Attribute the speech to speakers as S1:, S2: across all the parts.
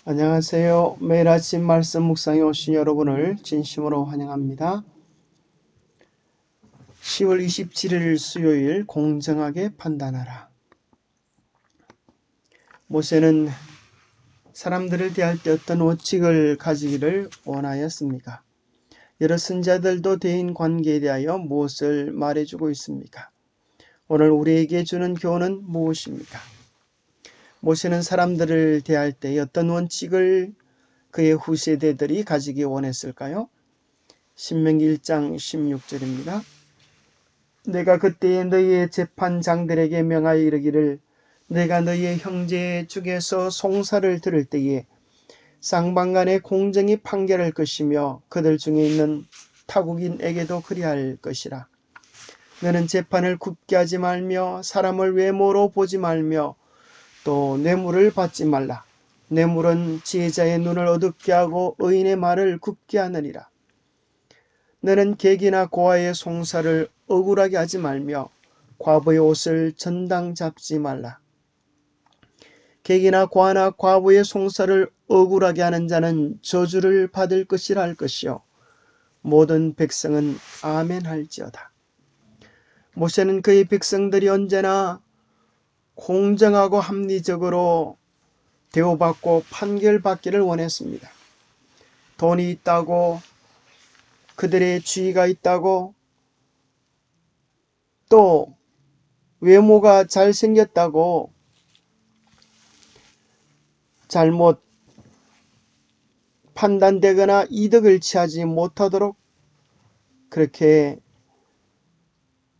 S1: 안녕하세요. 매일 아침 말씀 묵상에 오신 여러분을 진심으로 환영합니다. 10월 27일 수요일 공정하게 판단하라. 모세는 사람들을 대할 때 어떤 원칙을 가지기를 원하였습니까? 여러 선지자들도 대인 관계에 대하여 무엇을 말해주고 있습니까? 오늘 우리에게 주는 교훈은 무엇입니까? 모세는 사람들을 대할 때 어떤 원칙을 그의 후세대들이 가지기 원했을까요? 신명기 1장 16절입니다. 내가 그때에 너희의 재판장들에게 명하여 이르기를 내가 너희의 형제의 중에서 송사를 들을 때에 쌍방간에 공정히 판결할 것이며 그들 중에 있는 타국인에게도 그리할 것이라. 너는 재판을 굽게 하지 말며 사람을 외모로 보지 말며 또 뇌물을 받지 말라. 뇌물은 지혜자의 눈을 어둡게 하고 의인의 말을 굽게 하느니라. 너는 객이나 고아의 송사를 억울하게 하지 말며 과부의 옷을 전당 잡지 말라. 객이나 고아나 과부의 송사를 억울하게 하는 자는 저주를 받을 것이라 할 것이요 모든 백성은 아멘 할지어다. 모세는 그의 백성들이 언제나 공정하고 합리적으로 대우받고 판결받기를 원했습니다. 돈이 있다고 그들의 지위가 있다고 또 외모가 잘생겼다고 잘못 판단되거나 이득을 취하지 못하도록 그렇게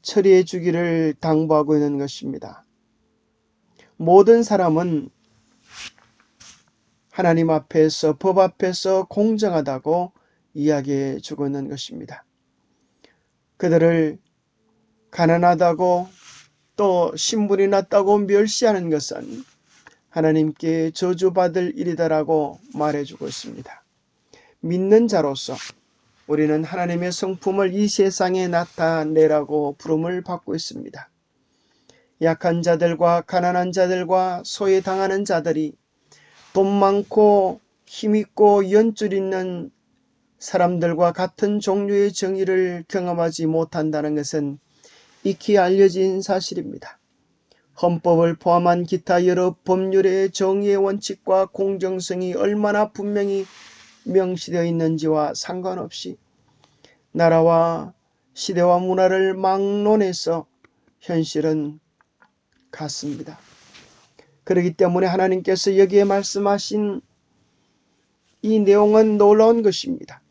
S1: 처리해 주기를 당부하고 있는 것입니다. 모든 사람은 하나님 앞에서 법 앞에서 공정하다고 이야기해 주고 있는 것입니다. 그들을 가난하다고 또 신분이 낮다고 멸시하는 것은 하나님께 저주받을 일이다라고 말해주고 있습니다. 믿는 자로서 우리는 하나님의 성품을 이 세상에 나타내라고 부름을 받고 있습니다. 약한 자들과 가난한 자들과 소외당하는 자들이 돈 많고 힘있고 연줄 있는 사람들과 같은 종류의 정의를 경험하지 못한다는 것은 익히 알려진 사실입니다. 헌법을 포함한 기타 여러 법률의 정의의 원칙과 공정성이 얼마나 분명히 명시되어 있는지와 상관없이 나라와 시대와 문화를 막론해서 현실은 같습니다. 그렇기 때문에 하나님께서 여기에 말씀하신 이 내용은 놀라운 것입니다.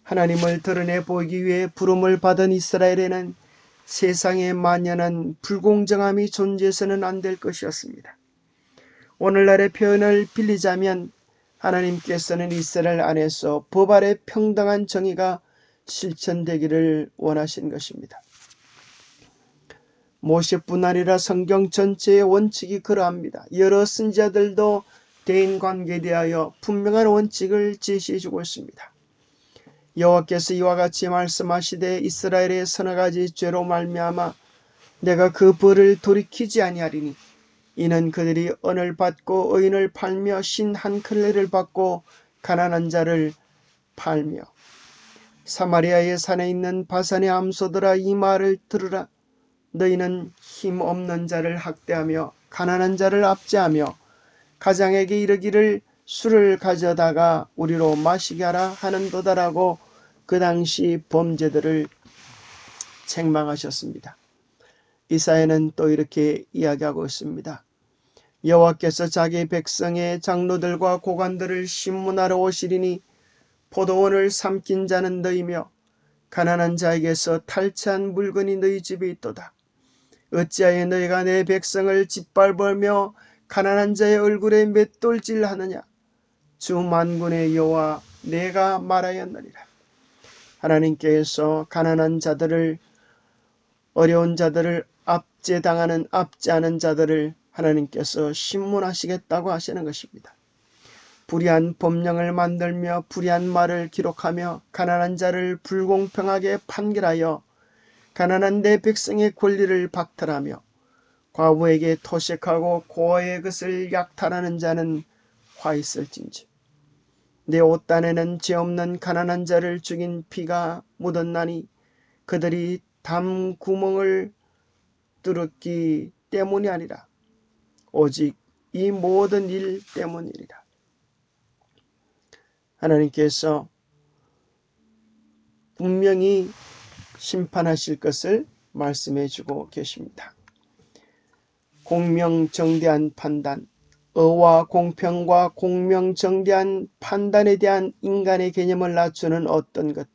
S1: 하나님을 드러내 보이기 위해 부름을 받은 이스라엘에는 세상에 만연한 불공정함이 존재해서는 안 될 것이었습니다. 오늘날의 표현을 빌리자면 하나님께서는 이스라엘 안에서 법 아래 평등한 정의가 실천되기를 원하신 것입니다. 모세뿐 아니라 성경 전체의 원칙이 그러합니다. 여러 선지자들도 대인관계에 대하여 분명한 원칙을 제시해주고 있습니다. 여호와께서 이와 같이 말씀하시되 이스라엘의 서너 가지 죄로 말미암아 내가 그 벌을 돌이키지 아니하리니 이는 그들이 언을 받고 의인을 팔며 신 한 클레를 받고 가난한 자를 팔며 사마리아의 산에 있는 바산의 암소들아 이 말을 들으라. 너희는 힘 없는 자를 학대하며 가난한 자를 압제하며 가장에게 이르기를 술을 가져다가 우리로 마시게 하라 하는도다라고 그 당시 범죄들을 책망하셨습니다. 이사야는 또 이렇게 이야기하고 있습니다. 여호와께서 자기 백성의 장로들과 고관들을 신문하러 오시리니 포도원을 삼킨 자는 너희며 가난한 자에게서 탈취한 물건이 너희 집에 있도다. 어찌하여 너희가 내 백성을 짓밟으며 가난한 자의 얼굴에 맷돌질하느냐. 주 만군의 여호와 내가 말하였느니라. 하나님께서 가난한 자들을 어려운 자들을 압제하는 자들을 하나님께서 신문하시겠다고 하시는 것입니다. 불의한 법령을 만들며 불의한 말을 기록하며 가난한 자를 불공평하게 판결하여 가난한 내 백성의 권리를 박탈하며 과부에게 토색하고 고아의 것을 약탈하는 자는 화 있을진지. 내 옷단에는 죄 없는 가난한 자를 죽인 피가 묻었나니 그들이 담 구멍을 뚫었기 때문이 아니라 오직 이 모든 일 때문이리라. 하나님께서 분명히 심판하실 것을 말씀해 주고 계십니다. 공명정대한 판단, 의와 공평과 공명정대한 판단에 대한 인간의 개념을 낮추는 어떤 것,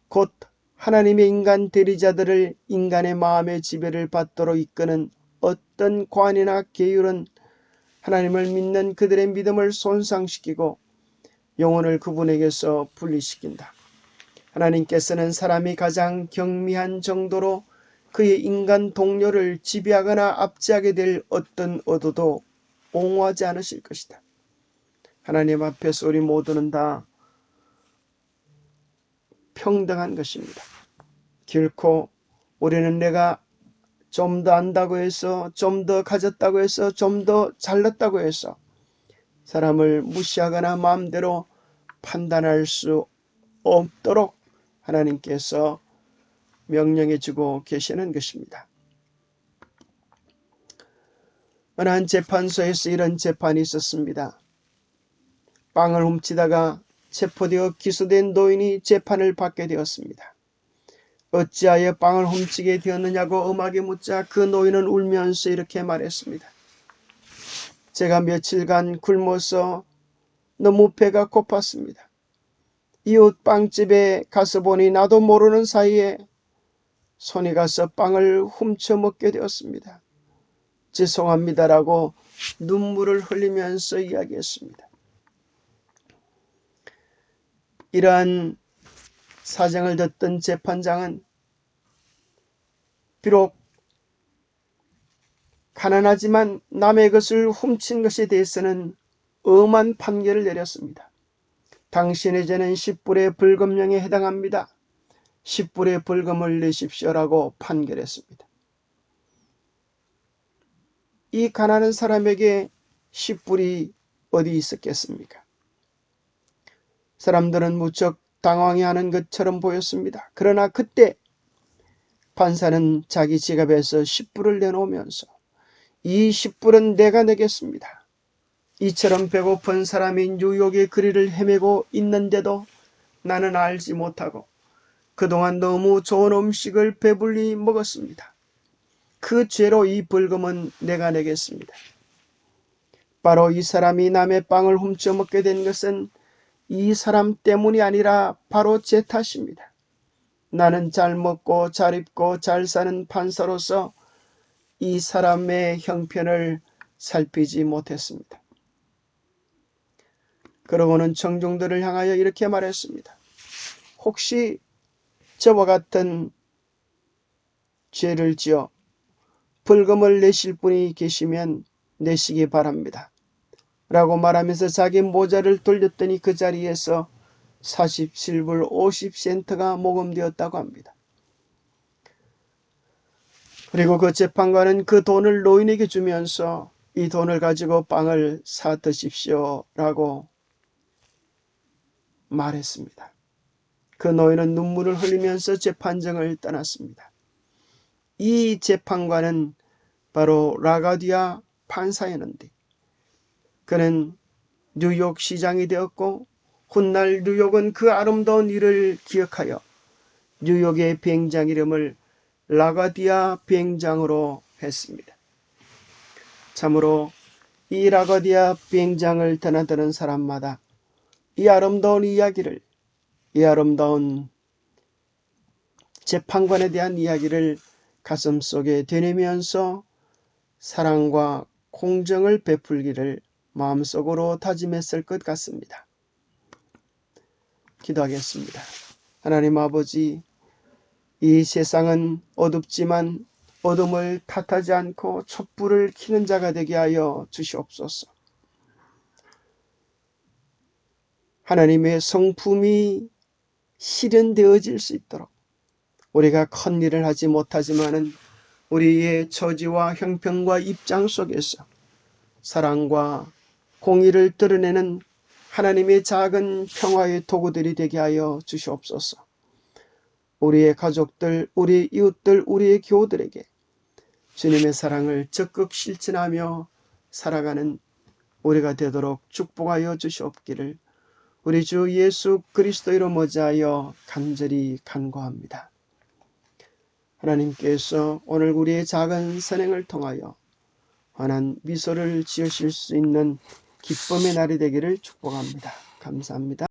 S1: 곧 하나님의 인간 대리자들을 인간의 마음의 지배를 받도록 이끄는 어떤 관이나 계율은 하나님을 믿는 그들의 믿음을 손상시키고 영혼을 그분에게서 분리시킨다. 하나님께서는 사람이 가장 경미한 정도로 그의 인간 동료를 지배하거나 압제하게 될 어떤 의도도 옹호하지 않으실 것이다. 하나님 앞에서 우리 모두는 다 평등한 것입니다. 결코 우리는 내가 좀 더 안다고 해서, 좀 더 가졌다고 해서, 좀 더 잘났다고 해서 사람을 무시하거나 마음대로 판단할 수 없도록 하나님께서 명령해 주고 계시는 것입니다. 어느 한 재판소에서 이런 재판이 있었습니다. 빵을 훔치다가 체포되어 기소된 노인이 재판을 받게 되었습니다. 어찌하여 빵을 훔치게 되었느냐고 음하게 묻자 그 노인은 울면서 이렇게 말했습니다. 제가 며칠간 굶어서 너무 배가 고팠습니다. 이웃 빵집에 가서 보니 나도 모르는 사이에 손이 가서 빵을 훔쳐 먹게 되었습니다. 죄송합니다라고 눈물을 흘리면서 이야기했습니다. 이러한 사정을 듣던 재판장은 비록 가난하지만 남의 것을 훔친 것에 대해서는 엄한 판결을 내렸습니다. 당신의 죄는 10불의 벌금형에 해당합니다. 10불의 벌금을 내십시오라고 판결했습니다. 이 가난한 사람에게 10불이 어디 있었겠습니까? 사람들은 무척 당황해하는 것처럼 보였습니다. 그러나 그때 판사는 자기 지갑에서 10불을 내놓으면서 이 10불은 내가 내겠습니다. 이처럼 배고픈 사람이 뉴욕의 거리를 헤매고 있는데도 나는 알지 못하고 그동안 너무 좋은 음식을 배불리 먹었습니다. 그 죄로 이 벌금은 내가 내겠습니다. 바로 이 사람이 남의 빵을 훔쳐 먹게 된 것은 이 사람 때문이 아니라 바로 제 탓입니다. 나는 잘 먹고 잘 입고 잘 사는 판사로서 이 사람의 형편을 살피지 못했습니다. 그러고는 청중들을 향하여 이렇게 말했습니다. 혹시 저와 같은 죄를 지어 벌금을 내실 분이 계시면 내시기 바랍니다. 라고 말하면서 자기 모자를 돌렸더니 그 자리에서 47불 50센트가 모금되었다고 합니다. 그리고 그 재판관은 그 돈을 노인에게 주면서 이 돈을 가지고 빵을 사 드십시오 라고 말했습니다. 그 노인은 눈물을 흘리면서 재판정을 떠났습니다. 이 재판관은 바로 라가디아 판사였는데 그는 뉴욕 시장이 되었고 훗날 뉴욕은 그 아름다운 일을 기억하여 뉴욕의 비행장 이름을 라가디아 비행장으로 했습니다. 참으로 이 라가디아 비행장을 드나드는 사람마다 이 아름다운 이야기를, 이 아름다운 재판관에 대한 이야기를 가슴속에 되뇌면서 사랑과 공정을 베풀기를 마음속으로 다짐했을 것 같습니다. 기도하겠습니다. 하나님 아버지, 이 세상은 어둡지만 어둠을 탓하지 않고 촛불을 켜는 자가 되게 하여 주시옵소서. 하나님의 성품이 실현되어질 수 있도록 우리가 큰 일을 하지 못하지만은 우리의 처지와 형편과 입장 속에서 사랑과 공의를 드러내는 하나님의 작은 평화의 도구들이 되게 하여 주시옵소서. 우리의 가족들, 우리 이웃들, 우리의 교우들에게 주님의 사랑을 적극 실천하며 살아가는 우리가 되도록 축복하여 주시옵기를 우리 주 예수 그리스도로 모자하여 간절히 간구합니다. 하나님께서 오늘 우리의 작은 선행을 통하여 환한 미소를 지으실 수 있는 기쁨의 날이 되기를 축복합니다. 감사합니다.